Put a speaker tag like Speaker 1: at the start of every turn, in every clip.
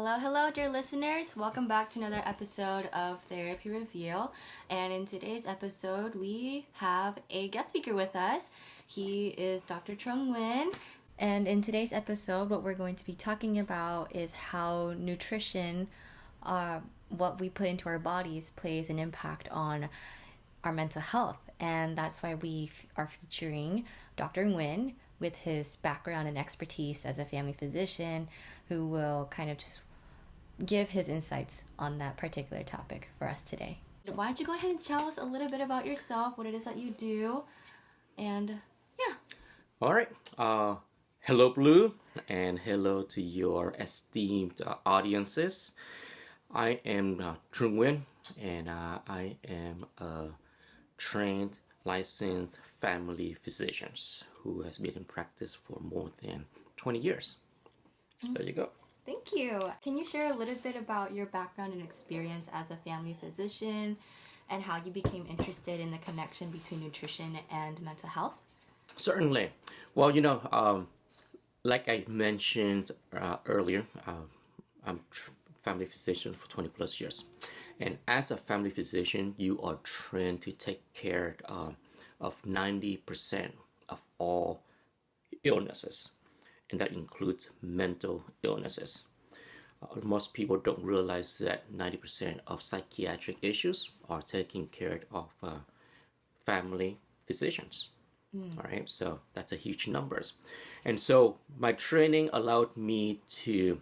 Speaker 1: Hello, hello, dear listeners. Welcome back to another episode of Therapy Reveal. And in today's episode, we have a guest speaker with us. He is Dr. Trung Nguyen. And in today's episode, what we're going to be talking about is how nutrition, what we put into our bodies, plays an impact on our mental health. And that's why we are featuring Dr. Nguyen with his background and expertise as a family physician, who will kind of just give his insights on that particular topic for us today. Why don't you go ahead and tell us a little bit about yourself, what it is that you do, and yeah.
Speaker 2: All right. Hello, Blue, and hello to your esteemed audiences. I am Trung Nguyen, and I am a trained, licensed family physician who has been in practice for more than 20 years. So there you go.
Speaker 1: Thank you. Can you share a little bit about your background and experience as a family physician and how you became interested in the connection between nutrition and mental health?
Speaker 2: Certainly. Well, like I mentioned earlier, I'm family physician for 20 plus years. And as a family physician, you are trained to take care of 90% of all illnesses. And that includes mental illnesses. Most people don't realize that 90% of psychiatric issues are taken care of family physicians. All right, so that's a huge numbers. And so my training allowed me to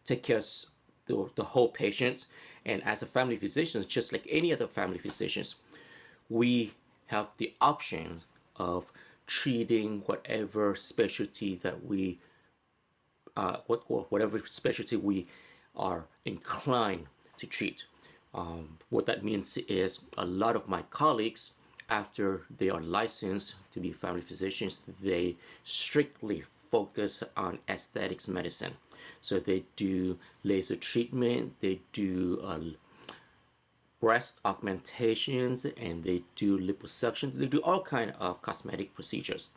Speaker 2: take care of the whole patient. And as a family physician, just like any other family physicians, we have the option of treating whatever specialty that we whatever specialty we are inclined to treat. What that means is a lot of my colleagues, after they are licensed to be family physicians, they strictly focus on aesthetics medicine. So they do laser treatment, they do breast augmentations, and they do liposuction. They do all kind of cosmetic procedures.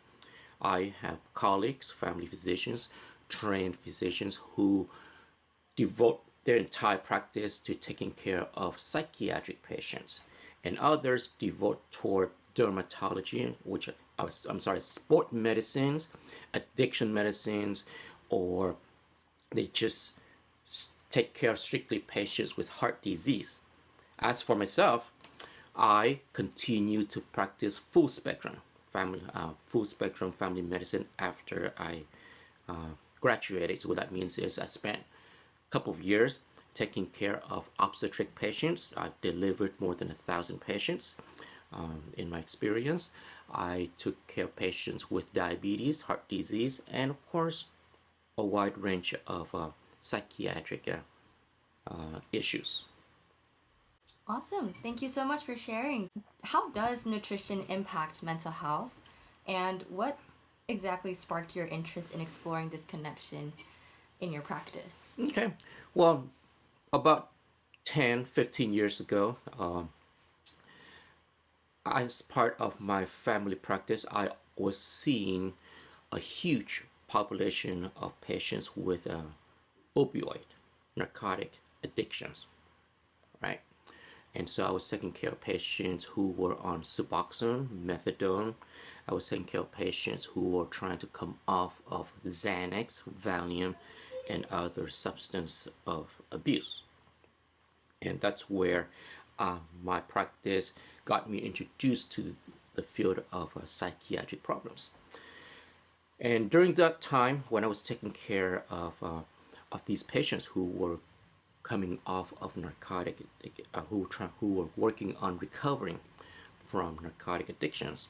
Speaker 2: I have colleagues, family physicians, trained physicians who devote their entire practice to taking care of psychiatric patients, and others devote toward dermatology, which sport medicines, addiction medicines, or they just take care of strictly patients with heart disease. As for myself, I continue to practice full spectrum family medicine after I graduated. So what that means is I spent a couple of years taking care of obstetric patients. I've delivered more than 1,000 patients in my experience. I took care of patients with diabetes, heart disease, and of course, a wide range of psychiatric issues.
Speaker 1: Awesome. Thank you so much for sharing. How does nutrition impact mental health, and what exactly sparked your interest in exploring this connection in your practice?
Speaker 2: Okay. Well, about 10, 15 years ago, as part of my family practice, I was seeing a huge population of patients with opioid, narcotic addictions, right? And so I was taking care of patients who were on Suboxone, methadone. I was taking care of patients who were trying to come off of Xanax, Valium, and other substance of abuse. And that's where my practice got me introduced to the field of psychiatric problems. And during that time, when I was taking care of these patients who were coming off of narcotic, who were working on recovering from narcotic addictions,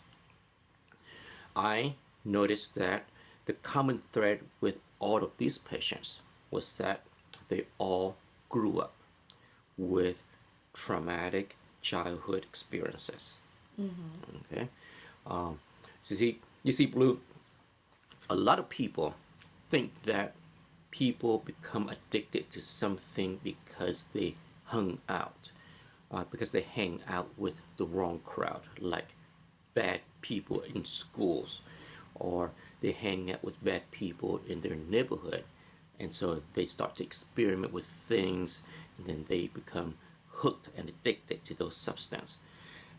Speaker 2: I noticed that the common thread with all of these patients was that they all grew up with traumatic childhood experiences. Okay, you see, Blue. A lot of people think that people become addicted to something because they hang out with the wrong crowd, like bad people in schools, or they hang out with bad people in their neighborhood, And so they start to experiment with things, and then they become hooked and addicted to those substances.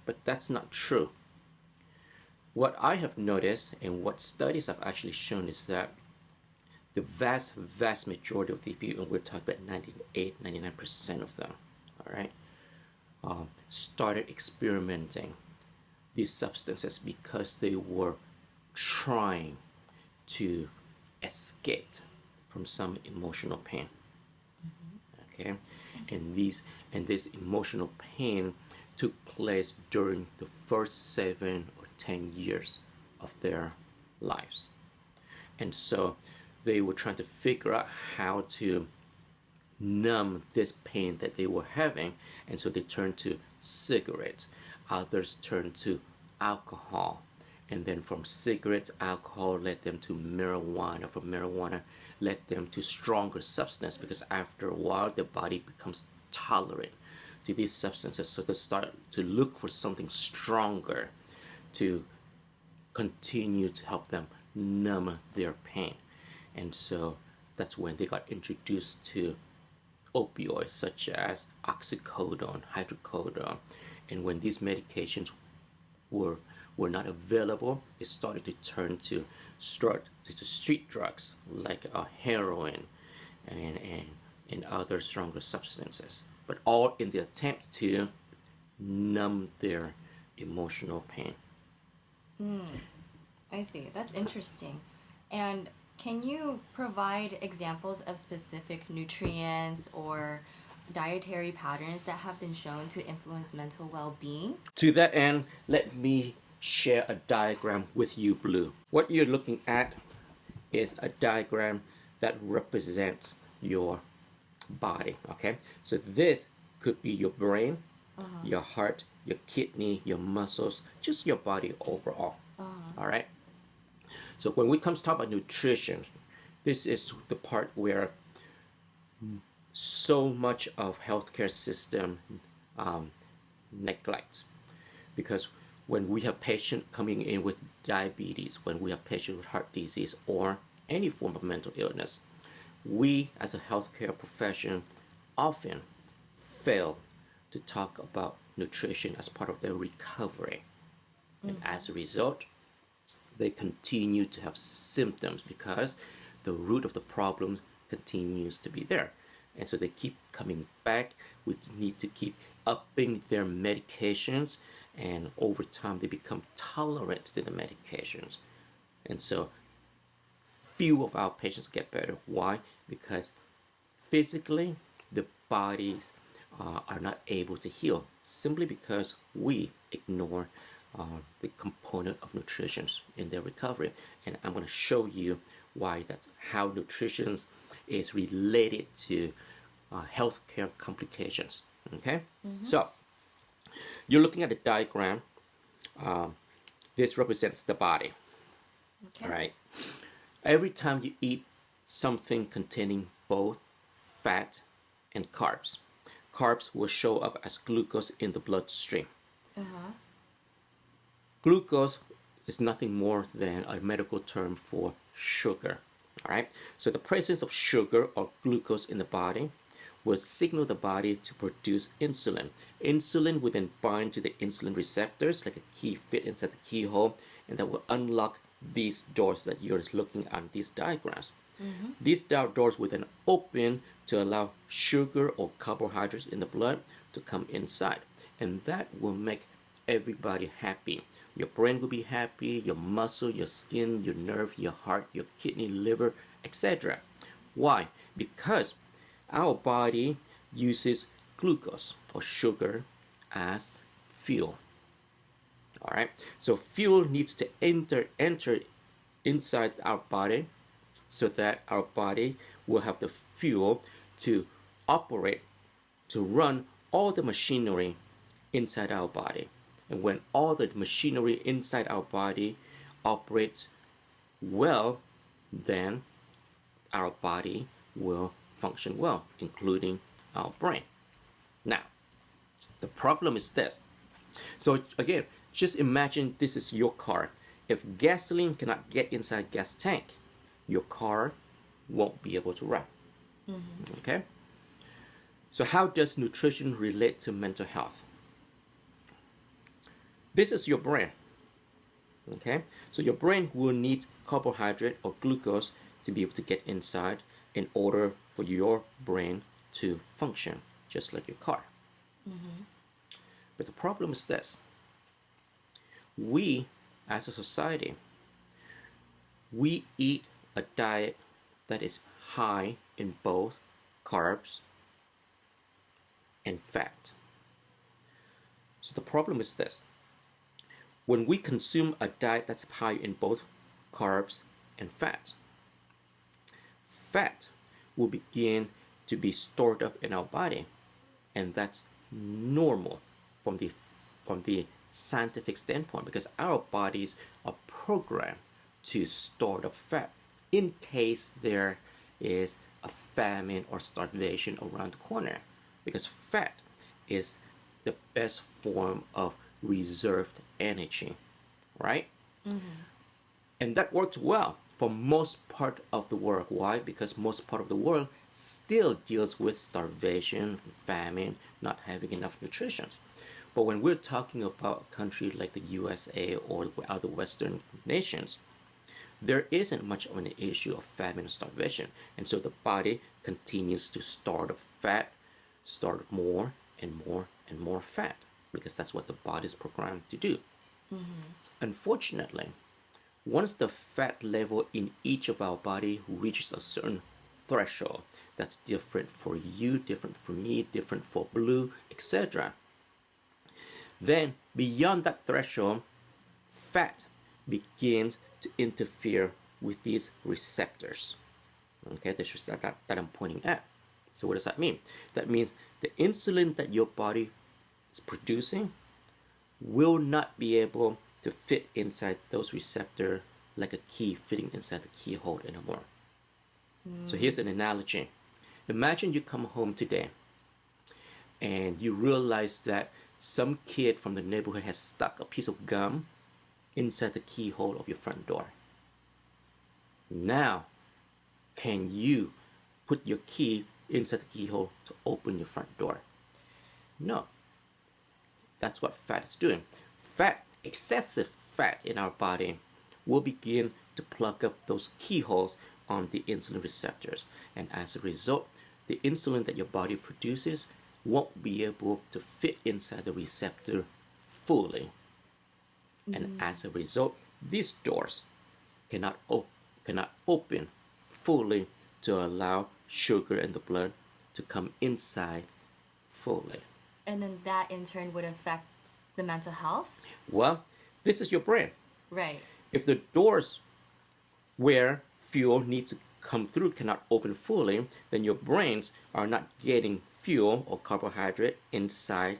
Speaker 2: But that's not true. What I have noticed and what studies have actually shown is that the vast majority of the people, and we're talking about 98, 99% of them, all right, started experimenting these substances because they were trying to escape from some emotional pain. Okay, and this emotional pain took place during the first 7 or 10 years of their lives, and so they were trying to figure out how to numb this pain that they were having, and so they turned to cigarettes. Others turned to alcohol, and then from cigarettes, alcohol led them to marijuana. From marijuana led them to stronger substance, because after a while the body becomes tolerant to these substances, so they start to look for something stronger to continue to help them numb their pain. And so that's when they got introduced to opioids such as oxycodone, hydrocodone. And when these medications were not available, they started to turn to street drugs like heroin and other stronger substances, but all in the attempt to numb their emotional pain.
Speaker 1: I see. That's interesting. And can you provide examples of specific nutrients or dietary patterns that have been shown to influence mental well-being?
Speaker 2: To that end, let me share a diagram with you, Blue. What you're looking at is a diagram that represents your body, okay? So this could be your brain, your heart, your kidney, your muscles, just your body overall, all right? So when we come to talk about nutrition, this is the part where so much of healthcare system neglects, because when we have patients coming in with diabetes, when we have patients with heart disease or any form of mental illness, we as a healthcare profession often fail to talk about nutrition as part of their recovery. And as a result, they continue to have symptoms because the root of the problem continues to be there. And so they keep coming back. We need to keep upping their medications, and over time they become tolerant to the medications. And so few of our patients get better. Why? Because physically the bodies are not able to heal, simply because we ignore the component of nutrition in their recovery. And I'm going to show you why that's how nutrition is related to healthcare complications. Okay, so you're looking at the diagram. This represents the body.
Speaker 1: Okay.
Speaker 2: All right. Every time you eat something containing both fat and carbs, carbs will show up as glucose in the bloodstream. Glucose is nothing more than a medical term for sugar. All right. So the presence of sugar or glucose in the body will signal the body to produce insulin. Insulin will then bind to the insulin receptors like a key fit inside the keyhole, and that will unlock these doors that you're looking at these diagrams. These doors will then open to allow sugar or carbohydrates in the blood to come inside, and that will make everybody happy. Your brain will be happy, your muscle, your skin, your nerve, your heart, your kidney, liver, etc. Why? Because our body uses glucose or sugar as fuel. All right, so fuel needs to enter inside our body so that our body will have the fuel to operate, to run all the machinery inside our body. And when all the machinery inside our body operates well, then our body will function well, including our brain. Now, the problem is this. So again, just imagine this is your car. If gasoline cannot get inside gas tank, your car won't be able to run. Okay? So how does nutrition relate to mental health? This is your brain. Okay? So your brain will need carbohydrate or glucose to be able to get inside in order for your brain to function, just like your car. But the problem is this. We, as a society, we eat a diet that is high in both carbs and fat. So the problem is this. When we consume a diet that's high in both carbs and fat, fat will begin to be stored up in our body, and that's normal from the scientific standpoint, because our bodies are programmed to store up fat in case there is a famine or starvation around the corner, because fat is the best form of reserved energy, right? And that worked well for most part of the world. Why? Because most part of the world still deals with starvation, famine, not having enough nutrition. But when we're talking about a country like the USA or other Western nations, there isn't much of an issue of famine or starvation. And so the body continues to store up fat, store up more and more and more fat, because that's what the body is programmed to do. Unfortunately, once the fat level in each of our body reaches a certain threshold that's different for you, different for me, different for Blue, etc., then beyond that threshold, fat begins to interfere with these receptors. Okay, this is that I'm pointing at. So what does that mean? That means the insulin that your body is producing will not be able to fit inside those receptors like a key fitting inside the keyhole anymore. So here's an analogy. Imagine you come home today and you realize that some kid from the neighborhood has stuck a piece of gum inside the keyhole of your front door. Now, can you put your key inside the keyhole to open your front door? No. That's what fat is doing. Fat, excessive fat in our body will begin to plug up those keyholes on the insulin receptors. And as a result, the insulin that your body produces won't be able to fit inside the receptor fully. And as a result, these doors cannot open fully to allow sugar in the blood to come inside fully.
Speaker 1: And then that in turn would affect the mental health?
Speaker 2: Well, this is your brain.
Speaker 1: Right.
Speaker 2: If the doors where fuel needs to come through cannot open fully, then your brains are not getting fuel or carbohydrate inside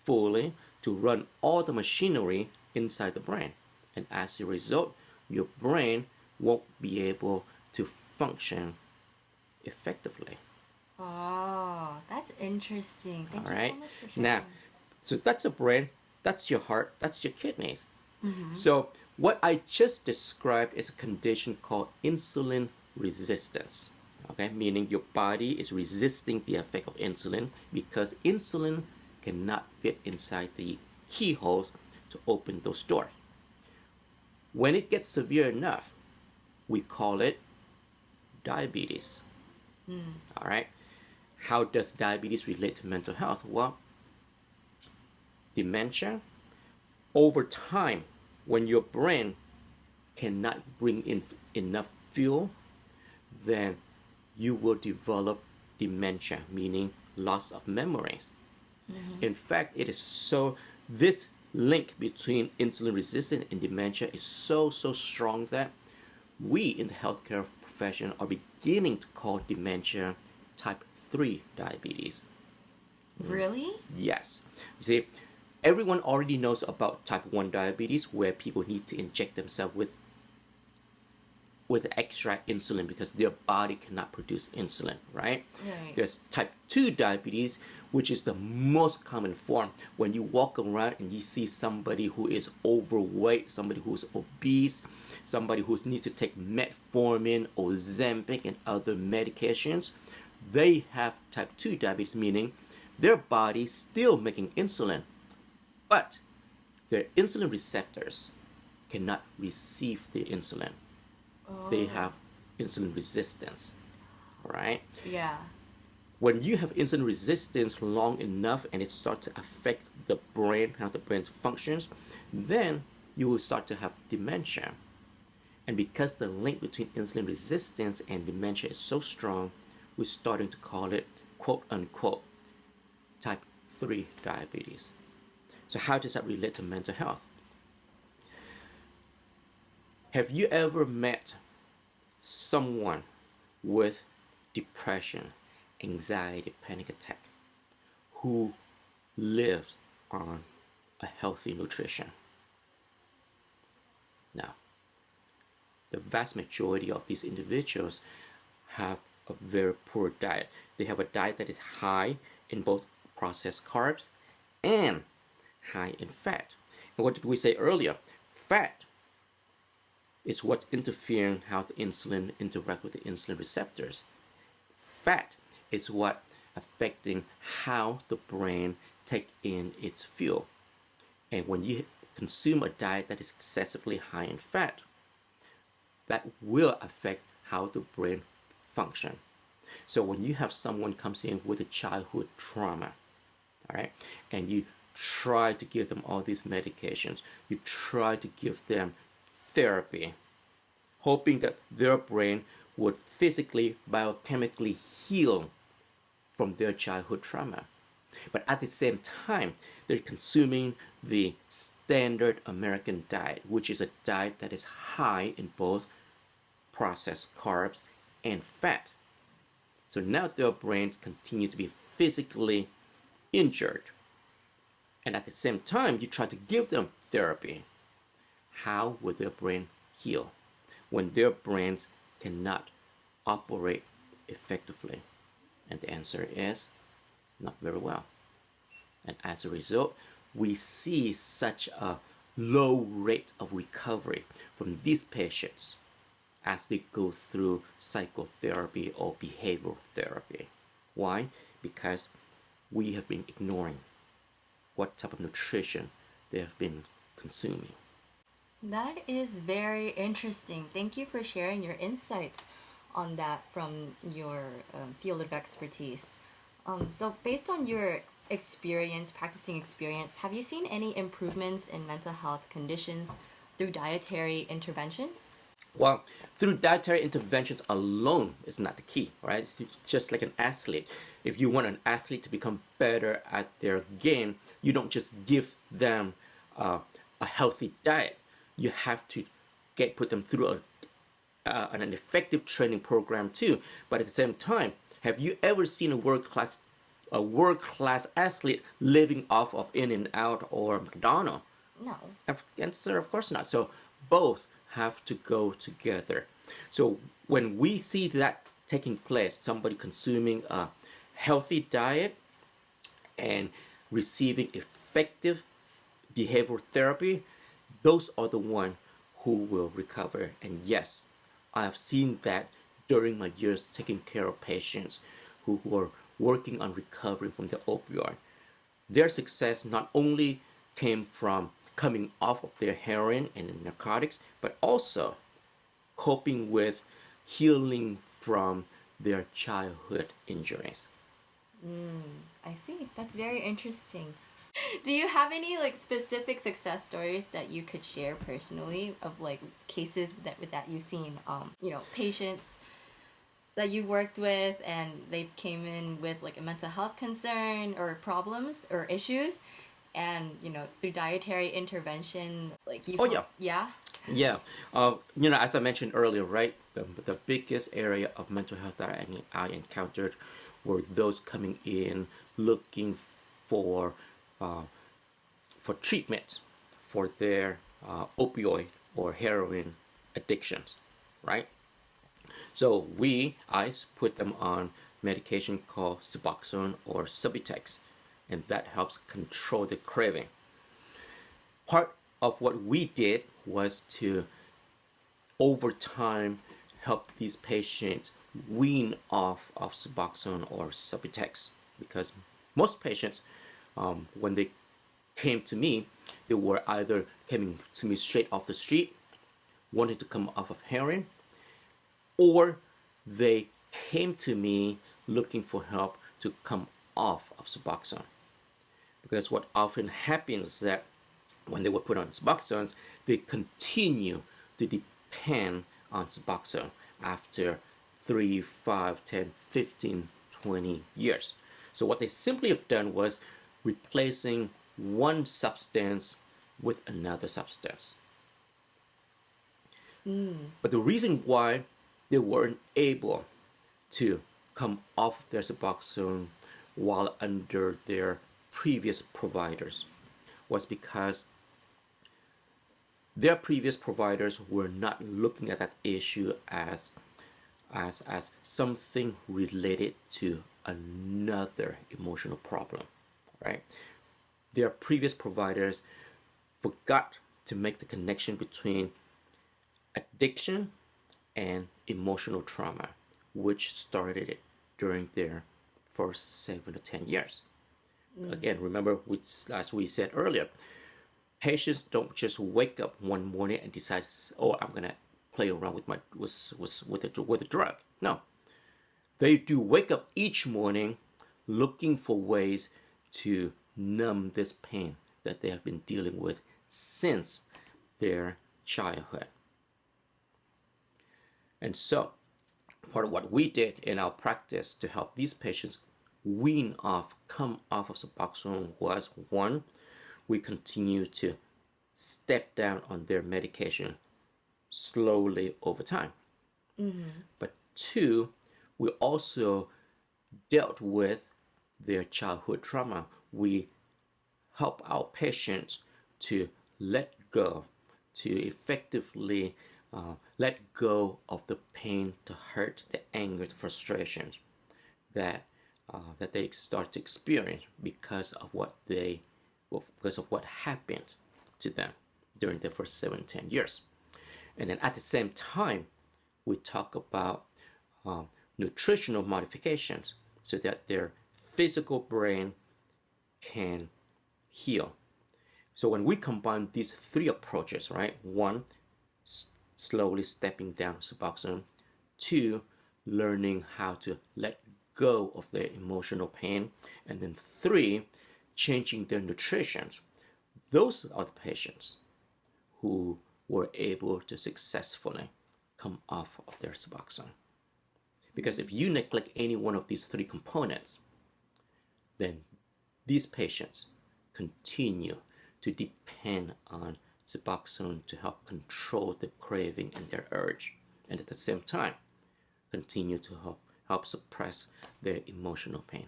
Speaker 2: fully to run all the machinery inside the brain. And as a result, your brain won't be able to function effectively.
Speaker 1: Oh, that's interesting. Thank you so much for sharing.
Speaker 2: Now, so that's a brain, that's your heart, that's your kidneys. So what I just described is a condition called insulin resistance. Okay, meaning your body is resisting the effect of insulin because insulin cannot fit inside the keyholes to open those doors. When it gets severe enough, we call it diabetes. All right. How does diabetes relate to mental health? Well, dementia, over time, when your brain cannot bring in enough fuel, then you will develop dementia, meaning loss of memories. In fact, it is this link between insulin resistance and dementia is so strong that we in the healthcare profession are beginning to call dementia type 3 diabetes.
Speaker 1: Really?
Speaker 2: Yes. See, everyone already knows about type 1 diabetes, where people need to inject themselves with extra insulin because their body cannot produce insulin, right?
Speaker 1: Right.
Speaker 2: There's type 2 diabetes, which is the most common form. When you walk around and you see somebody who is overweight, somebody who's obese, somebody who needs to take metformin, Ozempic, and other medications, they have type 2 diabetes, meaning their body still making insulin, but their insulin receptors cannot receive the insulin. They have insulin resistance, right?
Speaker 1: Yeah.
Speaker 2: When you have insulin resistance long enough and it starts to affect the brain, how the brain functions, then you will start to have dementia. And because the link between insulin resistance and dementia is so strong, we're starting to call it, quote unquote, type 3 diabetes. So how does that relate to mental health? Have you ever met someone with depression, anxiety, panic attack, who lives on a healthy nutrition? Now, the vast majority of these individuals have a very poor diet. They have a diet that is high in both processed carbs and high in fat. And what did we say earlier? Fat is what's interfering how the insulin interact with the insulin receptors. Fat is what affecting how the brain take in its fuel. And when you consume a diet that is excessively high in fat, that will affect how the brain function. So when you have someone comes in with a childhood trauma, all right, and you try to give them all these medications, you try to give them therapy, hoping that their brain would physically, biochemically heal from their childhood trauma. But at the same time, they're consuming the standard American diet, which is a diet that is high in both processed carbs and fat. So now their brains continue to be physically injured. And at the same time, you try to give them therapy. How will their brain heal when their brains cannot operate effectively? And the answer is not very well. And as a result, we see such a low rate of recovery from these patients as they go through psychotherapy or behavioral therapy. Why? Because we have been ignoring what type of nutrition they have been consuming.
Speaker 1: That is very interesting. Thank you for sharing your insights on that from your field of expertise. So based on your practicing experience, have you seen any improvements in mental health conditions through dietary interventions?
Speaker 2: Well, through dietary interventions alone is not the key, right? It's just like an athlete. If you want an athlete to become better at their game, you don't just give them a healthy diet. You have to put them through an effective training program too. But at the same time, have you ever seen a world-class athlete living off of In-N-Out or McDonald's?
Speaker 1: No.
Speaker 2: Answer, of course not. So both have to go together. So when we see that taking place, somebody consuming a healthy diet and receiving effective behavioral therapy, those are the ones who will recover. And yes, I have seen that during my years taking care of patients who were working on recovering from the opioid. Their success not only came from coming off of their heroin and narcotics, but also coping with healing from their childhood injuries.
Speaker 1: I see. That's very interesting. Do you have any specific success stories that you could share personally of cases that you've seen? Patients that you worked with and they came in with a mental health concern or problems or issues, and through dietary intervention, yeah.
Speaker 2: As I mentioned earlier, right, the biggest area of mental health that I encountered were those coming in looking for treatment for their opioid or heroin addictions, right? So I put them on medication called Suboxone or Subutex, and that helps control the craving. Part of what we did was to over time help these patients wean off of Suboxone or Subutex, because most patients, when they came to me, they were either coming to me straight off the street, wanting to come off of heroin, or they came to me looking for help to come off of Suboxone. Because what often happens is that when they were put on Suboxone, they continue to depend on Suboxone after 3, 5, 10, 15, 20 years. So what they simply have done was replacing one substance with another substance. But the reason why they weren't able to come off of their Suboxone while under their previous providers was because their previous providers were not looking at that issue as something related to another emotional problem, right? Their previous providers forgot to make the connection between addiction and emotional trauma, which started it during their first 7 to 10 years. Again, remember, as we said earlier, patients don't just wake up one morning and decide, oh, I'm gonna play around with a drug. No, they do wake up each morning looking for ways to numb this pain that they have been dealing with since their childhood. And so, part of what we did in our practice to help these patients come off of Suboxone was, one, we continue to step down on their medication slowly over time. But two, we also dealt with their childhood trauma. We help our patients to let go, to effectively let go of the pain, the hurt, the anger, the frustrations that they start to experience because of what happened to them during their first 7, 10 years. And then at the same time, we talk about nutritional modifications so that their physical brain can heal. So when we combine these three approaches, right? One, slowly stepping down Suboxone. Two, learning how to let go of their emotional pain. And then three, changing their nutrition. Those are the patients who were able to successfully come off of their Suboxone. Because if you neglect any one of these three components, then these patients continue to depend on Suboxone to help control the craving and their urge, and at the same time continue to help suppress their emotional pain.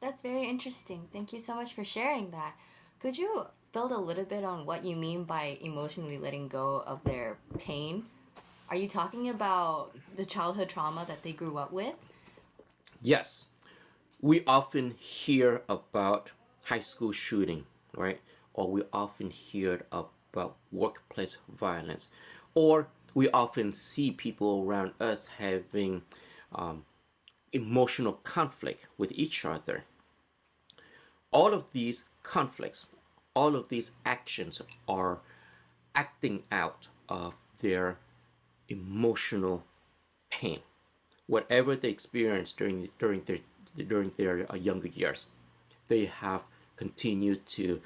Speaker 1: That's very interesting. Thank you so much for sharing that. Could you build a little bit on what you mean by emotionally letting go of their pain? Are you talking about the childhood trauma that they grew up with?
Speaker 2: Yes. We often hear about high school shooting, right? Or we often hear about workplace violence. Or we often see people around us having emotional conflict with each other. All of these conflicts, all of these actions are acting out of their emotional pain, whatever they experience during their younger years. They have continued to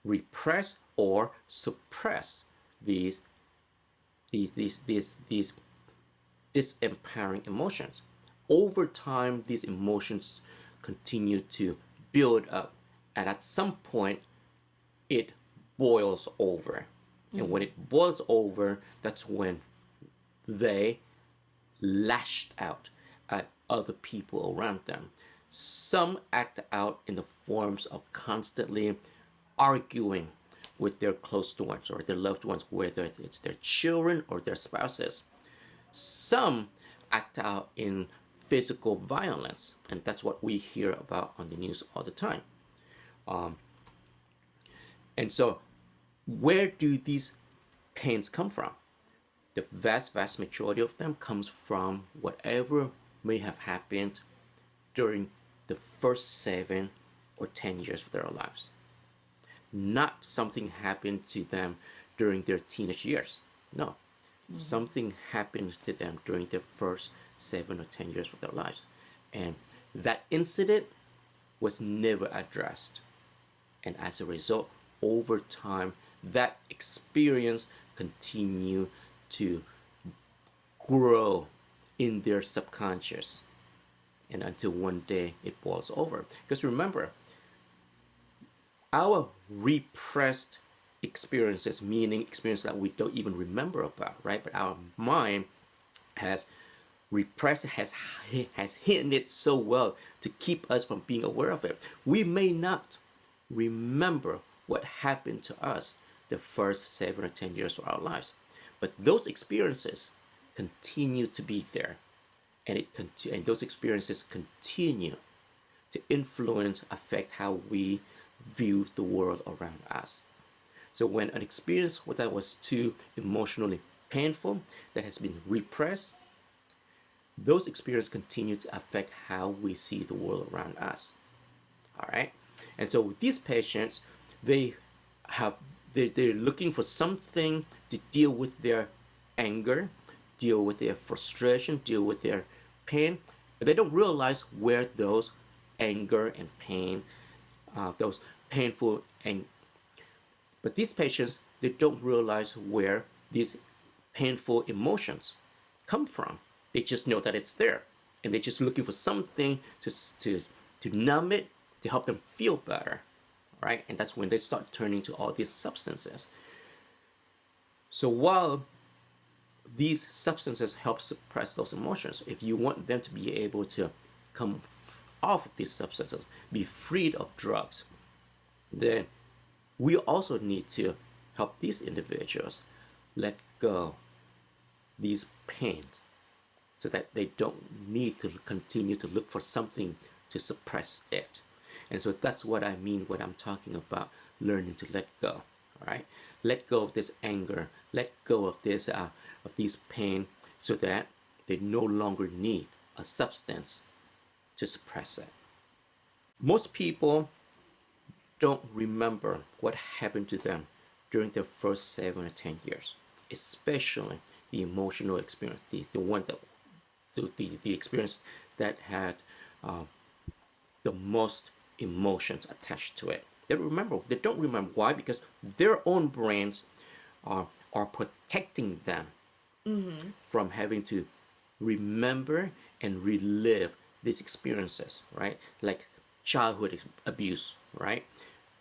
Speaker 2: repress or suppress these disempowering emotions. Over time, these emotions continue to build up, and at some point, it boils over. And when it boils over, that's when they lashed out at other people around them. Some act out in the forms of constantly arguing with their close ones or their loved ones, whether it's their children or their spouses. Some act out in physical violence, and that's what we hear about on the news all the time. And so, where do these pains come from? the vast majority of them comes from whatever may have happened during the first 7 or 10 years of their lives. Not something happened to them during their teenage years. No, something happened to them during their first 7 or 10 years of their lives. And that incident was never addressed. And as a result, over time, that experience continued to grow in their subconscious. And until one day it boils over. Because remember, our repressed experiences, meaning experiences that we don't even remember about, right? But our mind has repressed, has hidden it so well to keep us from being aware of it. We may not remember what happened to us the first 7 or 10 years of our lives, but those experiences continue to be there, and those experiences continue to influence, affect how we view the world around us. So when an experience that was too emotionally painful, that has been repressed, those experiences continue to affect how we see the world around us. All right. And so with these patients, they're looking for something to deal with their anger, deal with their frustration, deal with their pain, but they don't realize where those anger and pain, those painful and but these patients, they don't realize where these painful emotions come from. They just know that it's there, and they're just looking for something to numb it, to help them feel better, right? And that's when they start turning to all these substances. So while these substances help suppress those emotions, if you want them to be able to come off of these substances, be freed of drugs, then we also need to help these individuals let go these pains so that they don't need to continue to look for something to suppress it. And so that's what I mean when I'm talking about learning to let go. All right, let go of this anger, let go of this of these pain, so that they no longer need a substance to suppress it. Most people don't remember what happened to them during their first 7 or 10 years, especially the emotional experience, the experience that had the most emotions attached to it. They don't remember. Why? Because their own brains are protecting them from having to remember and relive these experiences, right? Like childhood abuse, right?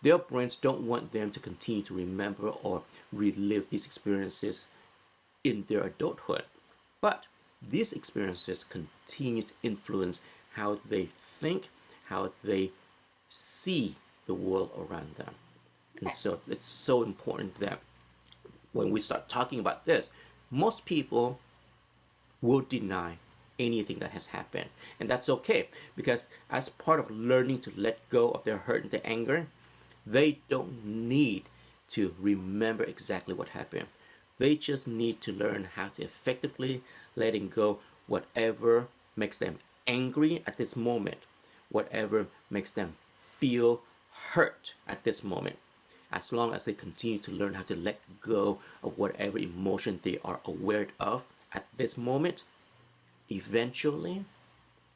Speaker 2: Their brains don't want them to continue to remember or relive these experiences in their adulthood. But these experiences continue to influence how they think, how they see the world around them. And so it's so important that when we start talking about this, most people will deny anything that has happened. And that's okay, because as part of learning to let go of their hurt and their anger, they don't need to remember exactly what happened. They just need to learn how to effectively letting go whatever makes them angry at this moment, whatever makes them feel hurt at this moment. As long as they continue to learn how to let go of whatever emotion they are aware of at this moment, eventually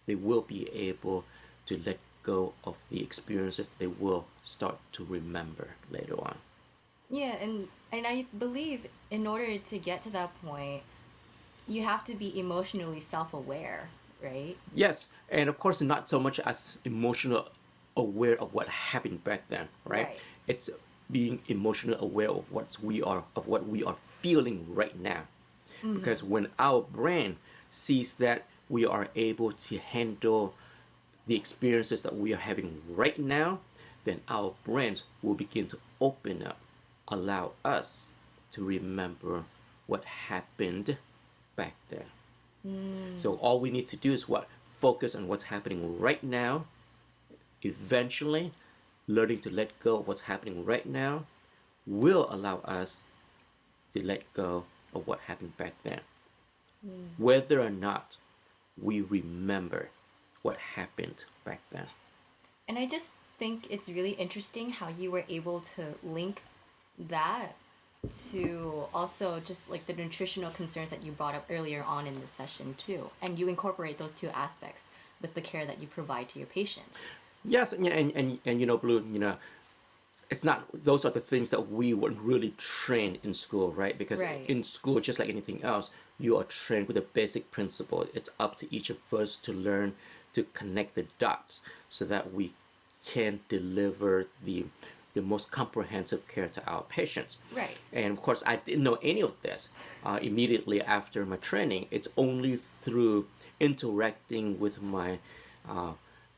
Speaker 2: they will be able to let go of the experiences they will start to remember later on.
Speaker 1: Yeah, and I believe in order to get to that point, you have to be emotionally self-aware, right?
Speaker 2: Yes, and of course not so much as emotional aware of what happened back then, right? It's being emotionally aware of what we are feeling right now. Because when our brain sees that we are able to handle the experiences that we are having right now, then our brains will begin to open up, allow us to remember what happened back there. So all we need to do is focus on what's happening right now. Eventually, learning to let go of what's happening right now will allow us to let go of what happened back then. Whether or not we remember what happened back then.
Speaker 1: And I just think it's really interesting how you were able to link that to also just like the nutritional concerns that you brought up earlier on in the session too. And you incorporate those two aspects with the care that you provide to your patients.
Speaker 2: Yes, and you know, Blue, you know, it's not, those are the things that we weren't really trained in school, right? Because in school, just like anything else, you are trained with a basic principle. It's up to each of us to learn to connect the dots so that we can deliver the most comprehensive care to our patients.
Speaker 1: Right.
Speaker 2: And of course, I didn't know any of this immediately after my training. It's only through interacting with my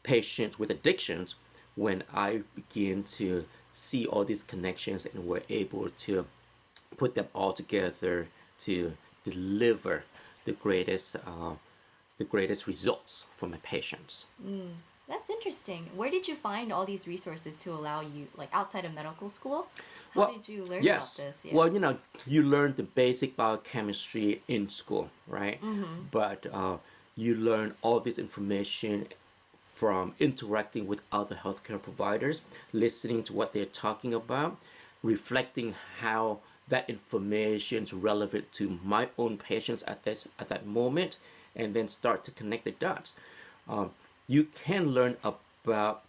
Speaker 2: patients with addictions when I begin to see all these connections and were able to put them all together to deliver the greatest results for my patients.
Speaker 1: That's interesting. Where did you find all these resources to allow you, like outside of medical school? How did you learn about this?
Speaker 2: Yeah. Well, you know, you learn the basic biochemistry in school, right? But you learn all this information from interacting with other healthcare providers, listening to what they're talking about, reflecting how that information is relevant to my own patients at that moment, and then start to connect the dots. You can learn about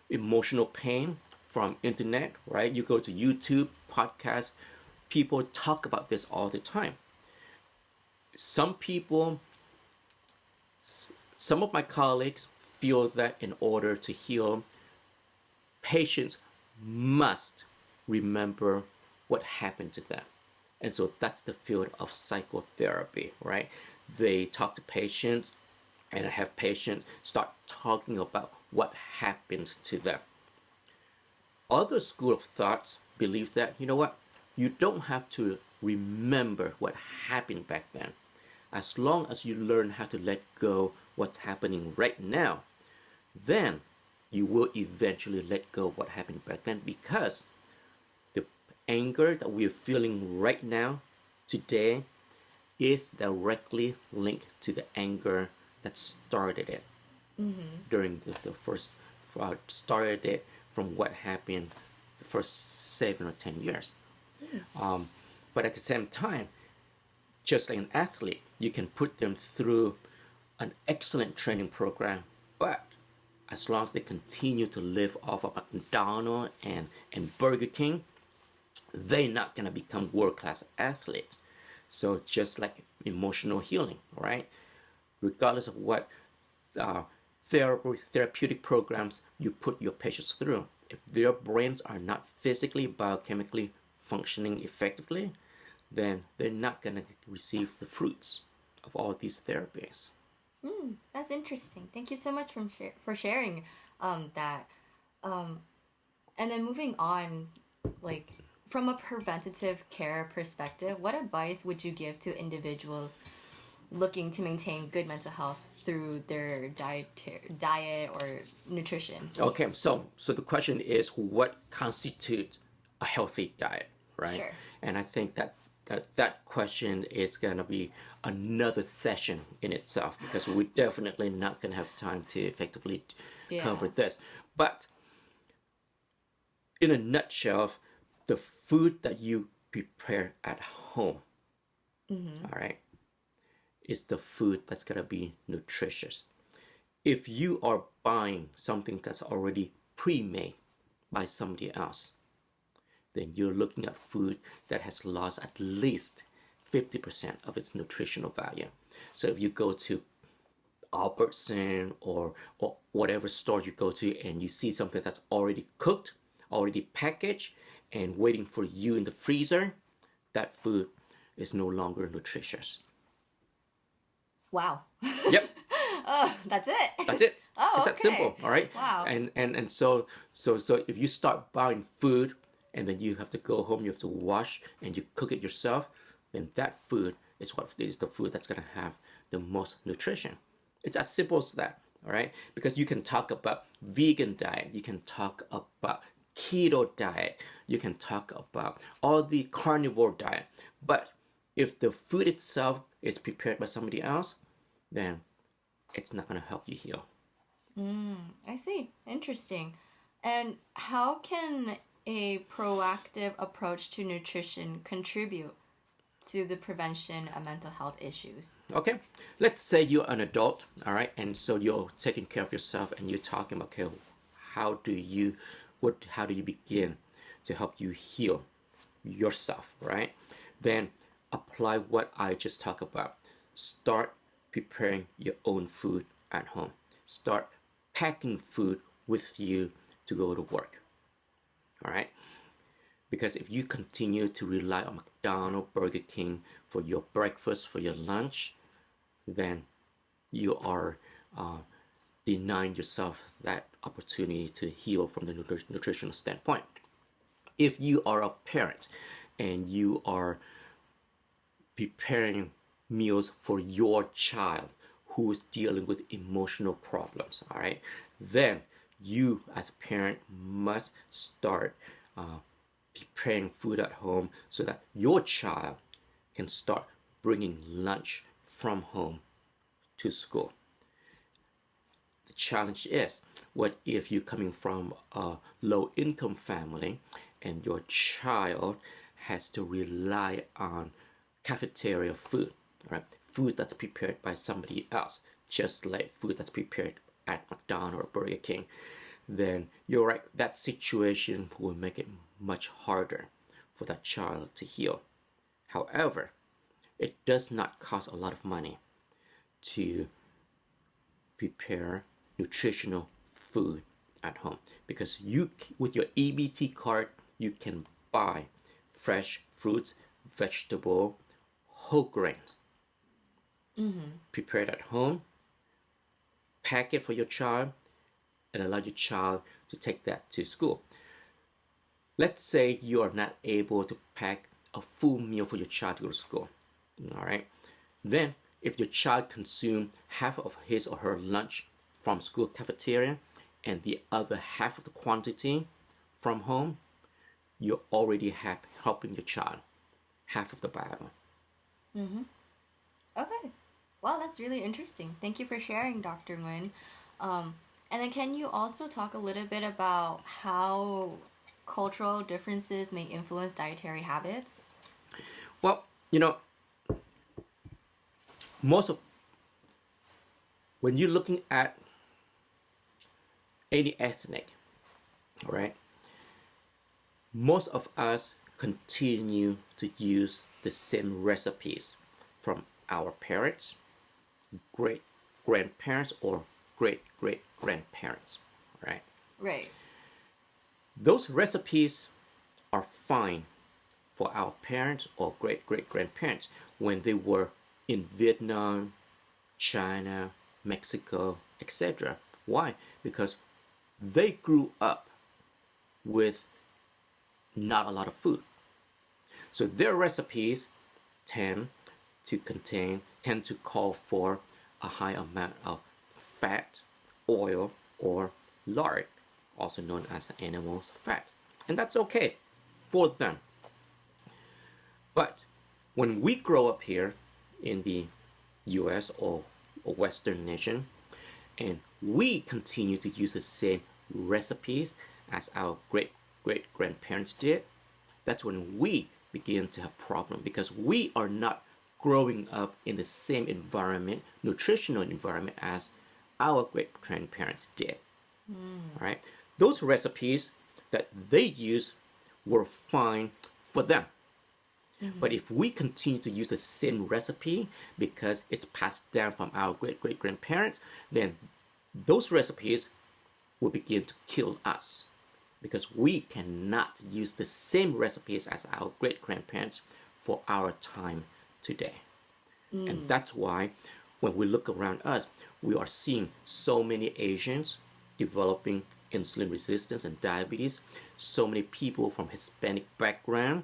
Speaker 2: emotional pain from internet, right? You go to YouTube, podcasts, people talk about this all the time. Some of my colleagues feel that in order to heal, patients must remember what happened to them. And so that's the field of psychotherapy, right? They talk to patients and have patients start talking about what happened to them. Other school of thoughts believe that, you know what, you don't have to remember what happened back then. As long as you learn how to let go what's happening right now, then you will eventually let go what happened back then, because the anger that we're feeling right now, today, is directly linked to the anger that started it during the first, started it from what happened the first 7 or 10 years. But at the same time, just like an athlete, you can put them through an excellent training program, but as long as they continue to live off of McDonald's and Burger King, they're not going to become world-class athletes. So just like emotional healing, right? Regardless of what therapeutic programs you put your patients through, if their brains are not physically, biochemically functioning effectively, then they're not going to receive the fruits of all these therapies.
Speaker 1: That's interesting. Thank you so much for sharing that. And then moving on, like from a preventative care perspective, what advice would you give to individuals looking to maintain good mental health through their diet or nutrition?
Speaker 2: Okay, so the question is, what constitutes a healthy diet, right?
Speaker 1: Sure.
Speaker 2: And I think that question is going to be another session in itself, because we're definitely not going to have time to effectively cover this. But in a nutshell, the food that you prepare at home, all right, is the food that's going to be nutritious. If you are buying something that's already pre-made by somebody else, then you're looking at food that has lost at least 50% of its nutritional value. So if you go to Albertson or whatever store you go to and you see something that's already cooked, already packaged, and waiting for you in the freezer, that food is no longer nutritious.
Speaker 1: Wow.
Speaker 2: Yep.
Speaker 1: Oh, that's it.
Speaker 2: That's it.
Speaker 1: Oh,
Speaker 2: it's
Speaker 1: okay.
Speaker 2: that simple, all right?
Speaker 1: Wow.
Speaker 2: And so if you start buying food and then you have to go home, you have to wash and you cook it yourself, then that food is the food that's going to have the most nutrition. It's as simple as that, all right? Because you can talk about vegan diet, you can talk about keto diet, you can talk about all the carnivore diet, but if the food itself is prepared by somebody else, then it's not going to help you heal.
Speaker 1: I see. Interesting. And how can a proactive approach to nutrition contribute to the prevention of mental health issues?
Speaker 2: Okay, let's say you're an adult, all right, and so you're taking care of yourself, and you're talking about, okay, how do you begin to help you heal yourself, right? Then apply what I just talked about. Start preparing your own food at home. Start packing food with you to go to work. All right? Because if you continue to rely on McDonald's, Burger King for your breakfast, for your lunch, then you are denying yourself that opportunity to heal from the nutritional standpoint. If you are a parent and you are preparing meals for your child who is dealing with emotional problems, all right, then you as a parent must start preparing food at home so that your child can start bringing lunch from home to school. The challenge is, what if you're coming from a low income family and your child has to rely on cafeteria food, right? Food that's prepared by somebody else, just like food that's prepared at McDonald's or Burger King. Then you're right, that situation will make it much harder for that child to heal. However, it does not cost a lot of money to prepare nutritional food at home, because you, with your EBT card, you can buy fresh fruits, vegetable, whole grains, prepared at home, pack it for your child, and allow your child to take that to school. Let's say you are not able to pack a full meal for your child to go to school. All right. Then, if your child consumes half of his or her lunch from school cafeteria and the other half of the quantity from home, you already have helping your child half of the battle.
Speaker 1: Okay. Wow, that's really interesting. Thank you for sharing, Dr. Nguyen. And then can you also talk a little bit about how cultural differences may influence dietary habits?
Speaker 2: Well, you know, most of when you're looking at any ethnic, all right, most of us continue to use the same recipes from our parents, great grandparents, or great great grandparents, right?
Speaker 1: Right.
Speaker 2: Those recipes are fine for our parents or great great grandparents when they were in Vietnam, China, Mexico, etc. Why? Because they grew up with not a lot of food. So their recipes tend to call for a high amount of fat, oil, or lard, also known as animal's fat. And that's okay for them. But when we grow up here in the US or a Western nation, and we continue to use the same recipes as our great great grandparents did, that's when we begin to have problem, because we are not growing up in the same environment, nutritional environment, as our great grandparents did. All right, those recipes that they used were fine for them. But if we continue to use the same recipe because it's passed down from our great great grandparents, then those recipes will begin to kill us, because we cannot use the same recipes as our great grandparents for our time today. And that's why when we look around us, we are seeing so many Asians developing insulin resistance and diabetes, so many people from Hispanic background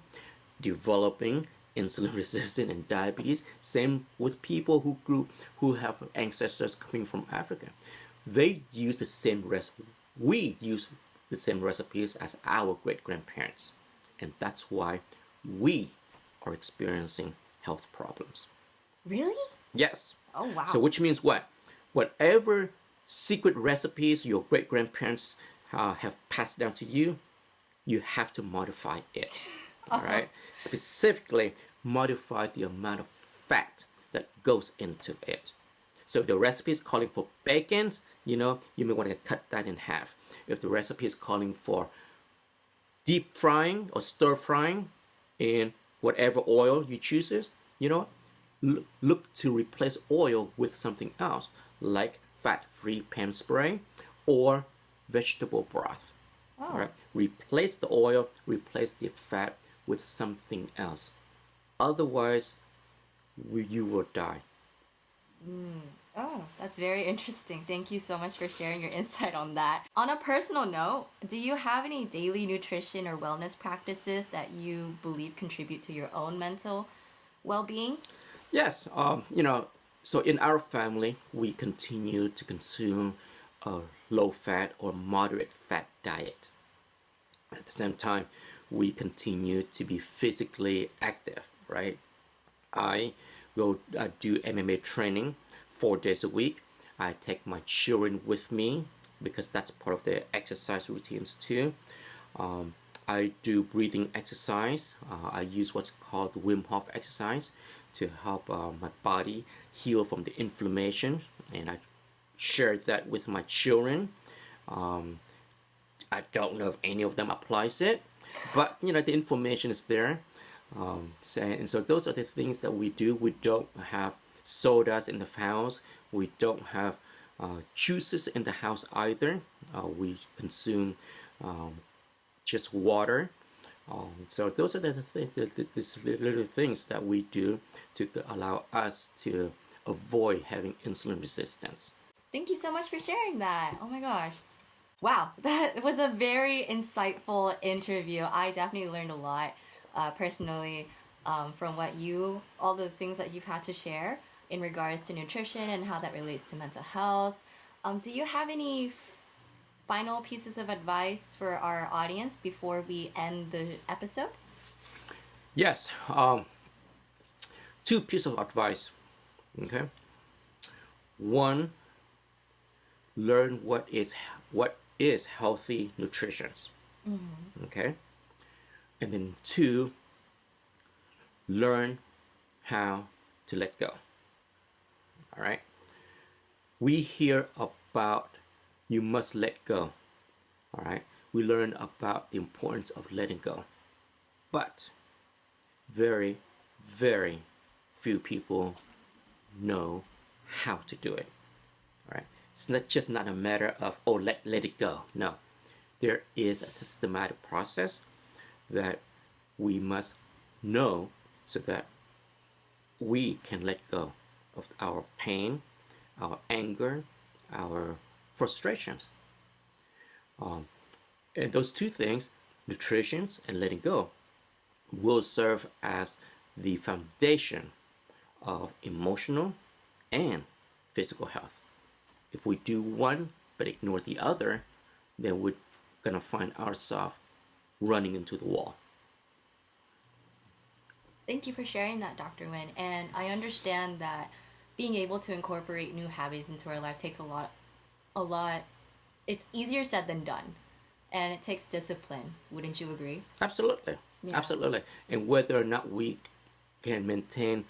Speaker 2: developing insulin resistance and diabetes. Same with people who have ancestors coming from Africa. They use the same recipe. We use the same recipes as our great grandparents, and that's why we are experiencing health problems.
Speaker 1: Really?
Speaker 2: Yes.
Speaker 1: Oh, wow.
Speaker 2: So which means what? Whatever secret recipes your great-grandparents have passed down to you, you have to modify it. All right? Specifically, modify the amount of fat that goes into it. So if the recipe is calling for bacon, you may want to cut that in half. If the recipe is calling for deep frying or stir frying in whatever oil you choose, look to replace oil with something else, like fat-free pan spray or vegetable broth.
Speaker 1: Oh.
Speaker 2: All right? Replace the oil, replace the fat with something else. Otherwise, you will die.
Speaker 1: Oh, that's very interesting. Thank you so much for sharing your insight on that. On a personal note, do you have any daily nutrition or wellness practices that you believe contribute to your own mental well-being?
Speaker 2: Yes, so in our family, we continue to consume a low-fat or moderate-fat diet. At the same time, we continue to be physically active, right? I go do MMA training 4 days a week. I take my children with me because that's part of their exercise routines too. I do breathing exercise. I use what's called the Wim Hof exercise to help my body heal from the inflammation, and I share that with my children. I don't know if any of them applies it, but the information is there. So those are the things that we do. We don't have sodas in the house. We don't have juices in the house either. We consume just water. So those are the little things that we do to allow us to avoid having insulin resistance.
Speaker 1: Thank you so much for sharing that. Oh my gosh. Wow, that was a very insightful interview. I definitely learned a lot personally from all the things that you've had to share in regards to nutrition and how that relates to mental health. Do you have any final pieces of advice for our audience before we end the episode?
Speaker 2: Yes, 2 pieces of advice. Okay. 1, learn what is healthy nutrition. Okay. And then 2, learn how to let go. All right. We hear about you must let go. All right. We learn about the importance of letting go. But very, very few people know how to do it. All right. It's not a matter of, let it go. No. There is a systematic process that we must know so that we can let go of our pain, our anger, our frustrations. And those 2 things, nutrition and letting go, will serve as the foundation of emotional and physical health. If we do one but ignore the other, then we're going to find ourselves running into the wall.
Speaker 1: Thank you for sharing that, Dr. Nguyen. And I understand that being able to incorporate new habits into our life takes a lot. It's easier said than done. And it takes discipline. Wouldn't you agree?
Speaker 2: Absolutely.
Speaker 1: Yeah.
Speaker 2: Absolutely. And whether or not we can maintain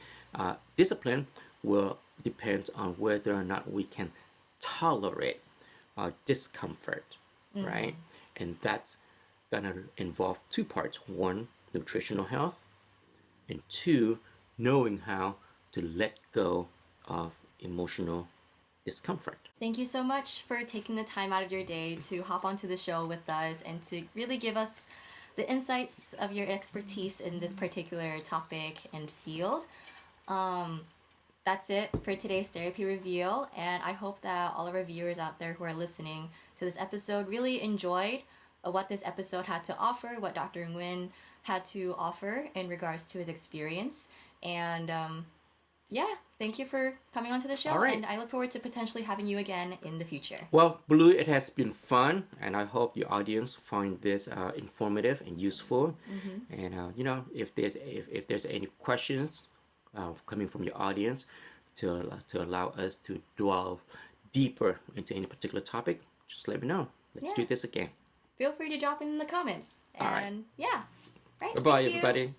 Speaker 2: discipline will depend on whether or not we can tolerate discomfort, right? And that's going to involve 2 parts. 1, nutritional health, and 2, knowing how to let go of emotional discomfort.
Speaker 1: Thank you so much for taking the time out of your day to hop onto the show with us and to really give us the insights of your expertise in this particular topic and field. That's it for today's Therapy Reveal, and I hope that all of our viewers out there who are listening to this episode really enjoyed what this episode had to offer, what Dr. Nguyen had to offer in regards to his experience. And thank you for coming onto the show,
Speaker 2: All right.
Speaker 1: and I look forward to potentially having you again in the future.
Speaker 2: Well, Blue, it has been fun, and I hope your audience find this informative and useful. And if there's any questions coming from your audience to allow us to delve deeper into any particular topic, just let me know. Let's do this again.
Speaker 1: Feel free to drop in the comments.
Speaker 2: All right.
Speaker 1: And yeah. Right.
Speaker 2: Bye-bye,
Speaker 1: Thank you.
Speaker 2: everybody.